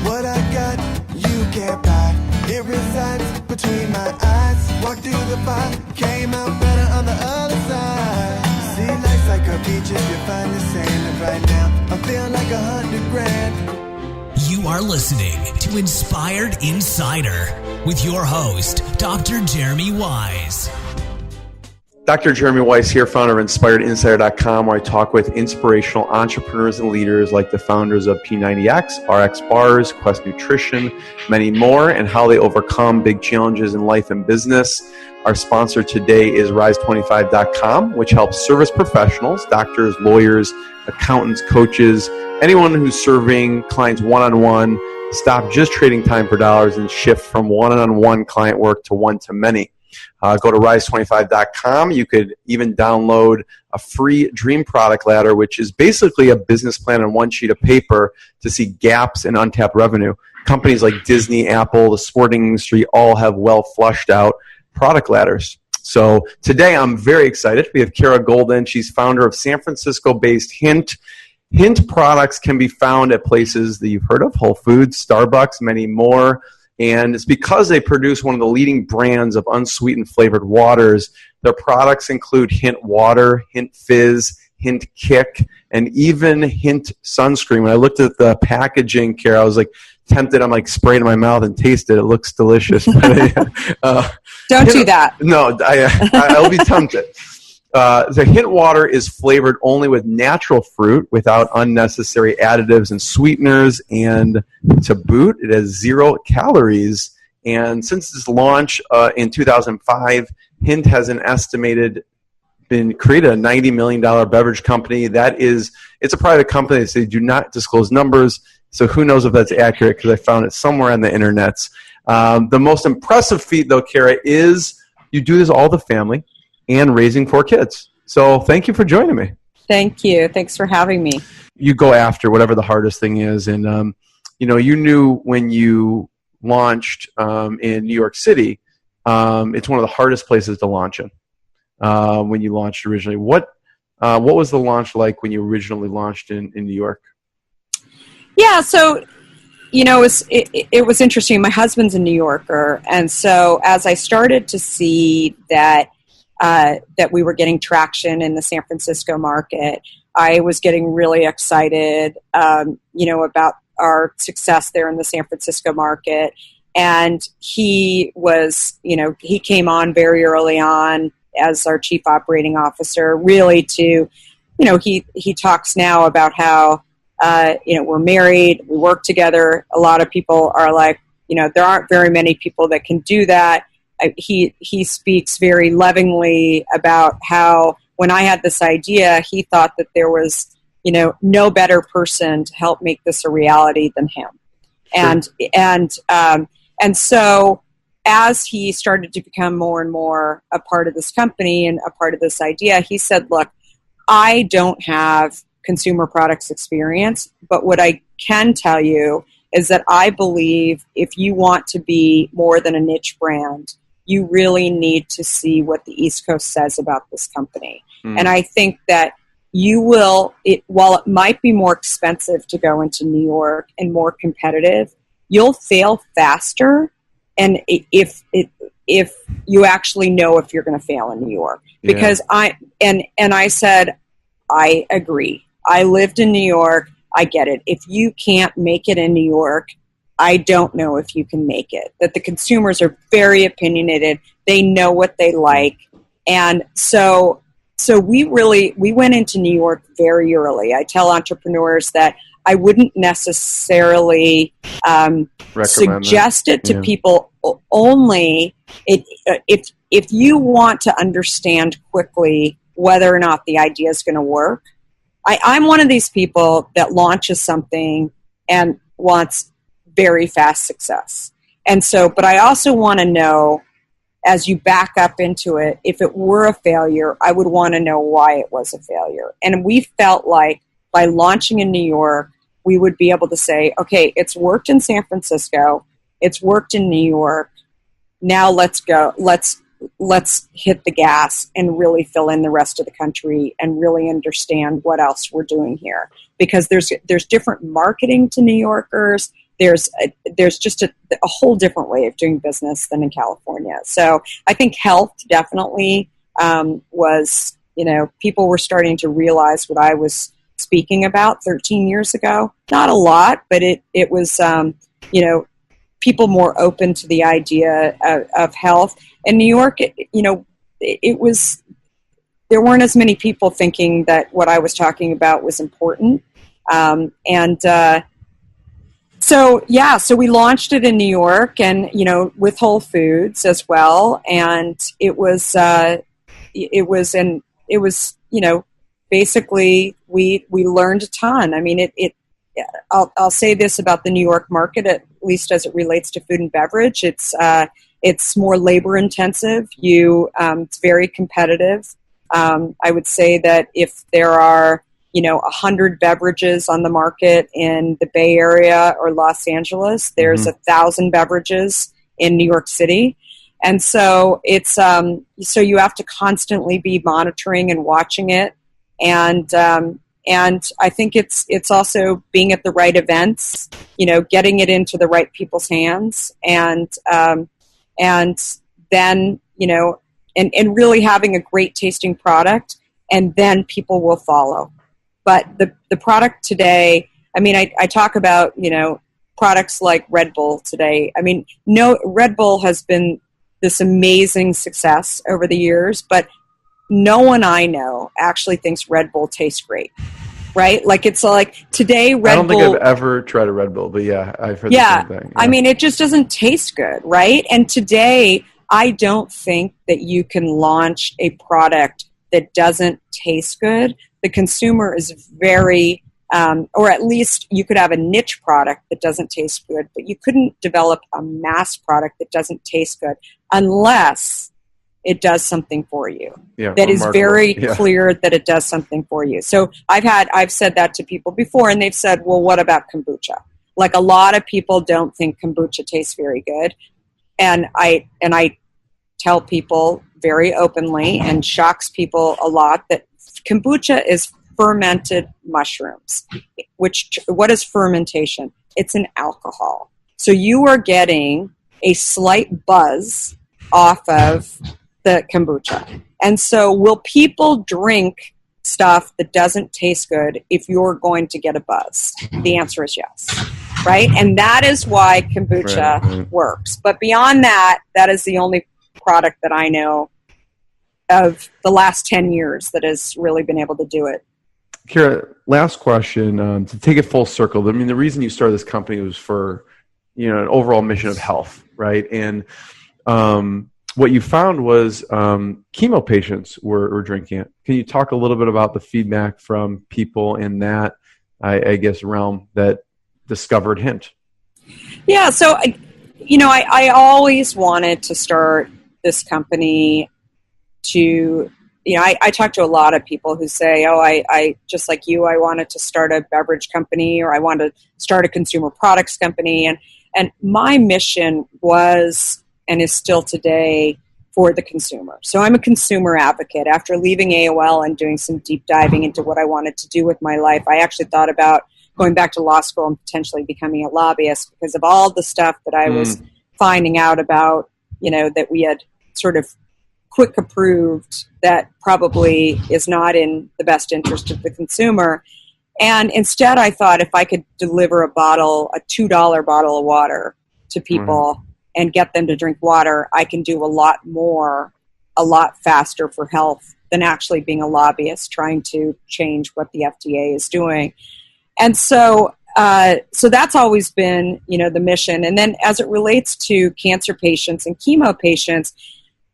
What I got, you can't buy. It resides between my eyes. Walked through the fire, came out better on the other side. See, life's like a beach if you find the sand. And right now, I feel like 100 grand. You are listening to Inspired Insider with your host, Dr. Jeremy Wise. Dr. Jeremy Weiss here, founder of InspiredInsider.com, where I talk with inspirational entrepreneurs and leaders like the founders of P90X, RX Bars, Quest Nutrition, many more, and how they overcome big challenges in life and business. Our sponsor today is Rise25.com, which helps service professionals, doctors, lawyers, accountants, coaches, anyone who's serving clients one-on-one, stop just trading time for dollars and shift from one-on-one client work to one-to-many. Go to Rise25.com. You could even download a free dream product ladder, which is basically a business plan on one sheet of paper to see gaps in untapped revenue. Companies like Disney, Apple, the sporting industry all have well flushed out product ladders. So today I'm very excited. We have Kara Goldin. She's founder of San Francisco-based Hint. Hint products can be found at places that you've heard of, Whole Foods, Starbucks, many more. And it's because they produce one of the leading brands of unsweetened flavored waters. Their products include Hint Water, Hint Fizz, Hint Kick, and even Hint Sunscreen. When I looked at the packaging, Kara, I was like tempted. I'm like spraying in my mouth and taste it. It looks delicious. Don't do that. No, I'll be tempted. The Hint Water is flavored only with natural fruit without unnecessary additives and sweeteners, and to boot, it has 0 calories. And since its launch in 2005, Hint has been created a $90 million beverage company. It's a private company, so they do not disclose numbers, so who knows if that's accurate, because I found it somewhere on the internets. The most impressive feat, though, Kara, is you do this all the family and raising 4 kids. So thank you for joining me. Thank you. Thanks for having me. You go after whatever the hardest thing is. And, you knew when you launched in New York City, it's one of the hardest places to launch in when you launched originally. What was the launch like when you originally launched in New York? Yeah, so, it was interesting. My husband's a New Yorker. And so as I started to see that we were getting traction in the San Francisco market, I was getting really excited, about our success there in the San Francisco market. And he was, he came on very early on as our chief operating officer, really to, he talks now about how, we're married, we work together. A lot of people are like, there aren't very many people that can do that. He speaks very lovingly about how when I had this idea, he thought that there was, no better person to help make this a reality than him. Sure. And so as he started to become more and more a part of this company and a part of this idea, he said, look, I don't have consumer products experience, but what I can tell you is that I believe if you want to be more than a niche brand, you really need to see what the East Coast says about this company. And I think that you will, while it might be more expensive to go into New York and more competitive, you'll fail faster. And if you actually know if you're going to fail in New York, because I said, I agree. I lived in New York. I get it. If you can't make it in New York, I don't know if you can make it. That the consumers are very opinionated. They know what they like. And so we went into New York very early. I tell entrepreneurs that I wouldn't necessarily suggest it to people only if you want to understand quickly whether or not the idea is going to work. I'm one of these people that launches something and wants very fast success. And so, but I also want to know, as you back up into it, if it were a failure, I would want to know why it was a failure. And we felt like by launching in New York, we would be able to say, okay, it's worked in San Francisco, it's worked in New York, now let's go, let's hit the gas and really fill in the rest of the country and really understand what else we're doing here. Because there's different marketing to New Yorkers. there's just a whole different way of doing business than in California. So I think health definitely was, people were starting to realize what I was speaking about 13 years ago. Not a lot, but it was, people more open to the idea of health. In New York, it was, there weren't as many people thinking that what I was talking about was important. So we launched it in New York and, with Whole Foods as well. And it was basically we learned a ton. I mean, I'll say this about the New York market, at least as it relates to food and beverage. It's more labor intensive. It's very competitive. I would say that if there are 100 beverages on the market in the Bay Area or Los Angeles, there's 1,000 beverages in New York City. And so it's, so you have to constantly be monitoring and watching it. And I think it's also being at the right events, getting it into the right people's hands and then, and really having a great tasting product, and then people will follow. But the product today, I mean, I talk about, products like Red Bull today. I mean, Red Bull has been this amazing success over the years, but no one I know actually thinks Red Bull tastes great, right? Like, it's like today Red Bull... I don't think I've ever tried a Red Bull, but yeah, I've heard the same thing. Yeah. I mean, it just doesn't taste good, right? And today, I don't think that you can launch a product that doesn't taste good. The consumer is very, or at least you could have a niche product that doesn't taste good, but you couldn't develop a mass product that doesn't taste good unless it does something for you. Yeah, that is very clear that it does something for you. So I've said that to people before, and they've said, well, what about kombucha? Like, a lot of people don't think kombucha tastes very good. And I tell people very openly, and shocks people a lot, that kombucha is fermented mushrooms. What is fermentation? It's an alcohol. So you are getting a slight buzz off of the kombucha. And so will people drink stuff that doesn't taste good if you're going to get a buzz? The answer is yes. Right? And that is why kombucha works. But beyond that, that is the only product that I know of the last 10 years that has really been able to do it. Kara, last question, to take it full circle. I mean, the reason you started this company was for, an overall mission of health, right? And what you found was chemo patients were drinking it. Can you talk a little bit about the feedback from people in that, I guess, realm that discovered Hint? Yeah, so, I always wanted to start this company to, I talk to a lot of people who say, I just like you, I wanted to start a beverage company, or I want to start a consumer products company. And my mission was, and is still today, for the consumer. So I'm a consumer advocate. After leaving AOL and doing some deep diving into what I wanted to do with my life, I actually thought about going back to law school and potentially becoming a lobbyist, because of all the stuff that I was finding out about, that we had sort of quick approved that probably is not in the best interest of the consumer. And instead I thought, if I could deliver a $2 bottle of water to people and get them to drink water, I can do a lot more, a lot faster for health than actually being a lobbyist trying to change what the FDA is doing. And so that's always been, the mission. And then as it relates to cancer patients and chemo patients,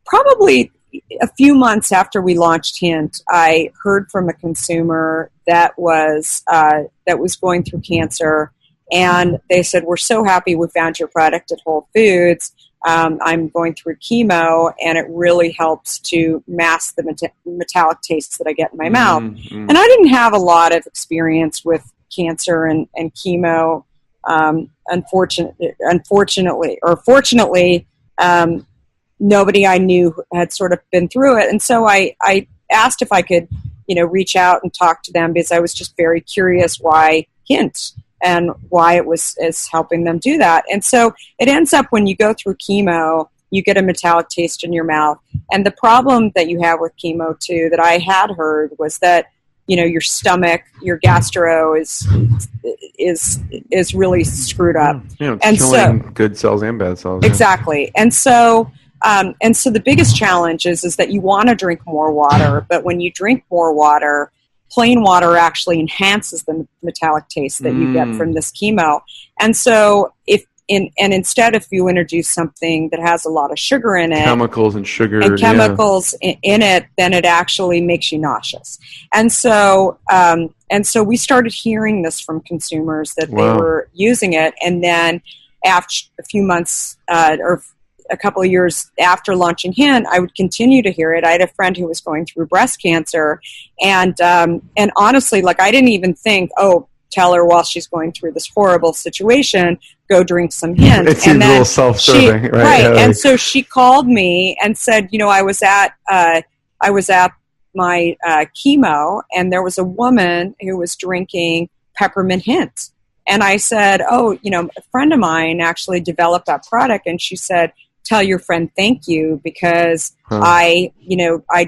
probably a few months after we launched Hint, I heard from a consumer that was going through cancer, and they said, "We're so happy we found your product at Whole Foods. I'm going through chemo, and it really helps to mask the metallic tastes that I get in my mouth." And I didn't have a lot of experience with cancer and chemo, fortunately, nobody I knew had sort of been through it. And so I asked if I could, reach out and talk to them, because I was just very curious why Hint. and why it is helping them do that. And so it ends up when you go through chemo, you get a metallic taste in your mouth. And the problem that you have with chemo too, that I had heard, was that, your stomach, your gastro is really screwed up. It's killing good cells and bad cells. Exactly. Yeah. And so the biggest challenge is that you want to drink more water, but when you drink more water, plain water actually enhances the metallic taste that you get from this chemo. And so instead, if you introduce something that has a lot of sugar in it, chemicals in it, then it actually makes you nauseous. And so we started hearing this from consumers that they were using it. And then after a few months or a couple of years after launching Hint, I would continue to hear it. I had a friend who was going through breast cancer, and honestly, I didn't even think, tell her while she's going through this horrible situation, go drink some Hint. It seems a little self-serving, right? Right. And so she called me and said, I was at my chemo, and there was a woman who was drinking peppermint Hint. And I said, a friend of mine actually developed that product. And she said, tell your friend thank you, because I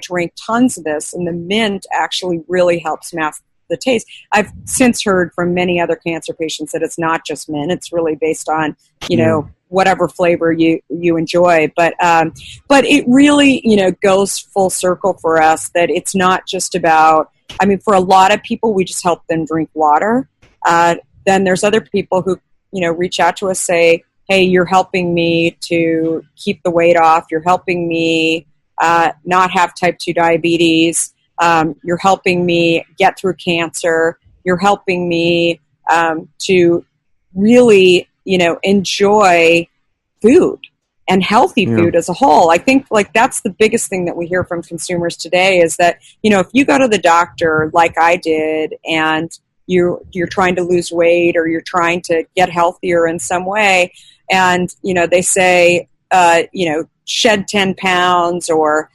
drink tons of this, and the mint actually really helps mask the taste. I've since heard from many other cancer patients that it's not just mint; it's really based on whatever flavor you enjoy. But it really goes full circle for us, that it's not just about. I mean, for a lot of people, we just help them drink water. Then there's other people who reach out to us, say, hey, you're helping me to keep the weight off. You're helping me not have type 2 diabetes. You're helping me get through cancer. You're helping me to really, enjoy food and healthy food as a whole. I think that's the biggest thing that we hear from consumers today, is that, if you go to the doctor like I did, and you're trying to lose weight, or you're trying to get healthier in some way, and, they say, shed 10 pounds, or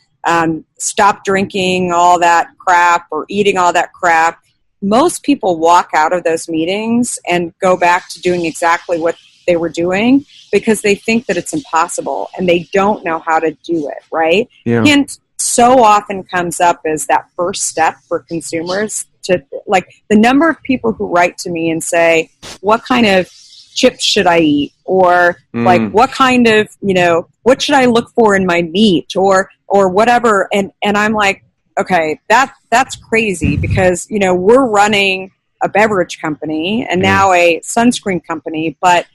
stop drinking all that crap, or eating all that crap. Most people walk out of those meetings and go back to doing exactly what they were doing, because they think that it's impossible and they don't know how to do it, right? Yeah. Hint so often comes up as that first step for consumers to, the number of people who write to me and say, what kind of chips should I eat? Or what kind of, what should I look for in my meat, or whatever. And I'm like, okay, that's crazy, because, we're running a beverage company and now a sunscreen company, but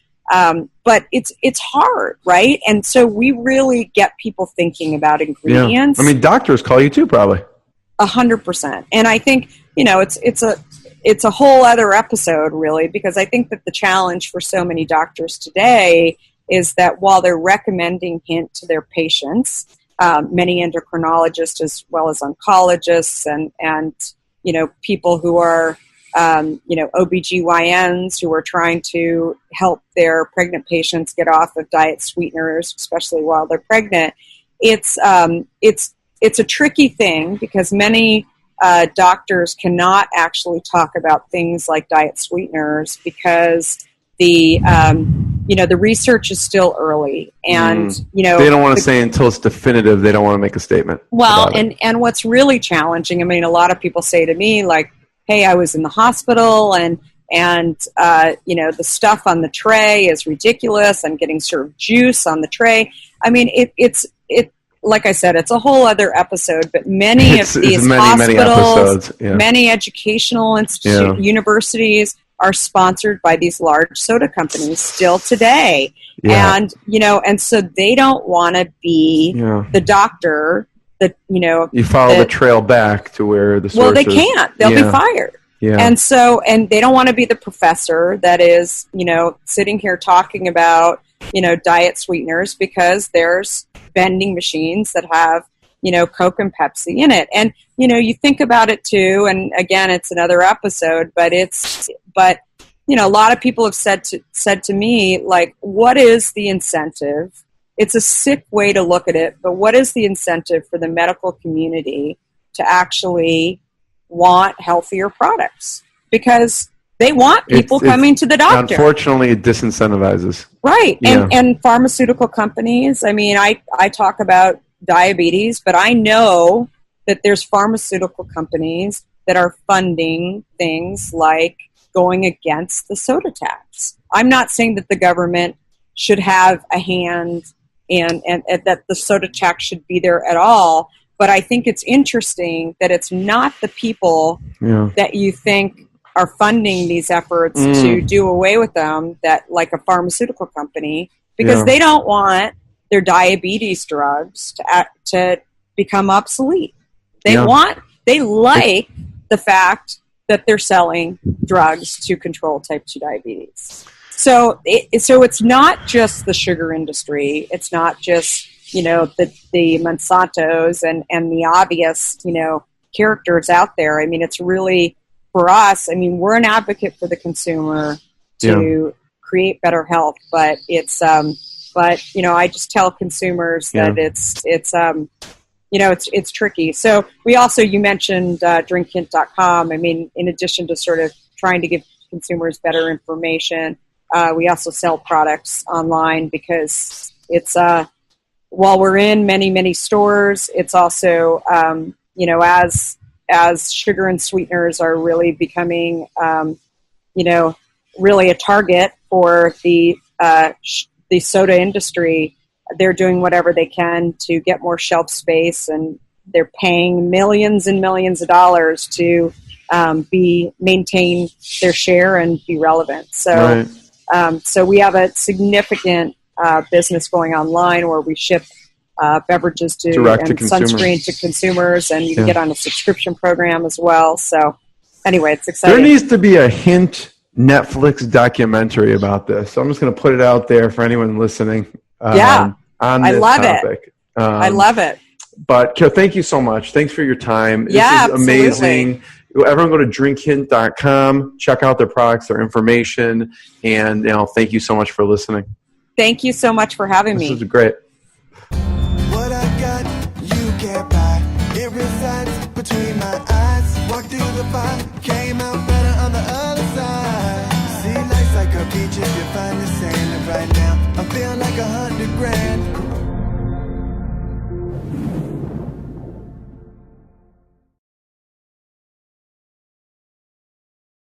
it's hard, right? And so we really get people thinking about ingredients. Yeah. I mean, doctors call you too, probably. 100%. And I think, it's a whole other episode, really, because I think that the challenge for so many doctors today is that while they're recommending Hint to their patients, many endocrinologists as well as oncologists and people who are OBGYNs who are trying to help their pregnant patients get off of diet sweeteners, especially while they're pregnant. It's a tricky thing, because many doctors cannot actually talk about things like diet sweeteners, because the research is still early, and they don't want to say until it's definitive. They don't want to make a statement. Well, and what's really challenging, I mean, a lot of people say to me, like, hey, I was in the hospital, and the stuff on the tray is ridiculous. I'm getting served juice on the tray. I mean, it's like I said, it's a whole other episode, but many of these hospitals, many educational institutes, universities are sponsored by these large soda companies still today. Yeah. And so they don't want to be the doctor that, you follow the trail back to where the source well, they can't. They'll be fired. Yeah. And they don't want to be the professor that is, sitting here talking about, diet sweeteners, because there's vending machines that have, Coke and Pepsi in it. And, you think about it too, and again, it's another episode, but a lot of people have said to me, like, what is the incentive? It's a sick way to look at it, but what is the incentive for the medical community to actually want healthier products? Because They want people coming to the doctor. Unfortunately, it disincentivizes. Right. Yeah. And pharmaceutical companies, I mean, I talk about diabetes, but I know that there's pharmaceutical companies that are funding things like going against the soda tax. I'm not saying that the government should have a hand and that the soda tax should be there at all, but I think it's interesting that it's not the people that you think are funding these efforts to do away with them, that like a pharmaceutical company, because they don't want their diabetes drugs to become obsolete. They like the fact that they're selling drugs to control type 2 diabetes. So it's not just the sugar industry. It's not just, the Monsantos and the obvious, characters out there. I mean, it's really, for us, I mean, we're an advocate for the consumer to create better health, but it's, I just tell consumers that it's tricky. So we also, you mentioned drinkhint.com. I mean, in addition to sort of trying to give consumers better information, we also sell products online because it's, while we're in many, many stores, it's also, as sugar and sweeteners are really becoming, really a target for the soda industry, they're doing whatever they can to get more shelf space, and they're paying millions and millions of dollars to maintain their share and be relevant. So, so we have a significant business going online where we ship beverages to sunscreen to consumers, and you can get on a subscription program as well. So anyway, it's exciting. There needs to be a Hint Netflix documentary about this. So I'm just going to put it out there for anyone listening. On this topic. I love it. But Kara, thank you so much. Thanks for your time. This is amazing. Everyone go to drinkhint.com, check out their products, their information, and thank you so much for listening. Thank you so much for having me. This is great. What I got, you can't buy. It resides between my eyes. Walked through the fire, came out better on the other side. See, life's like a beach if you find the sand. And right now, I feel like $100 grand.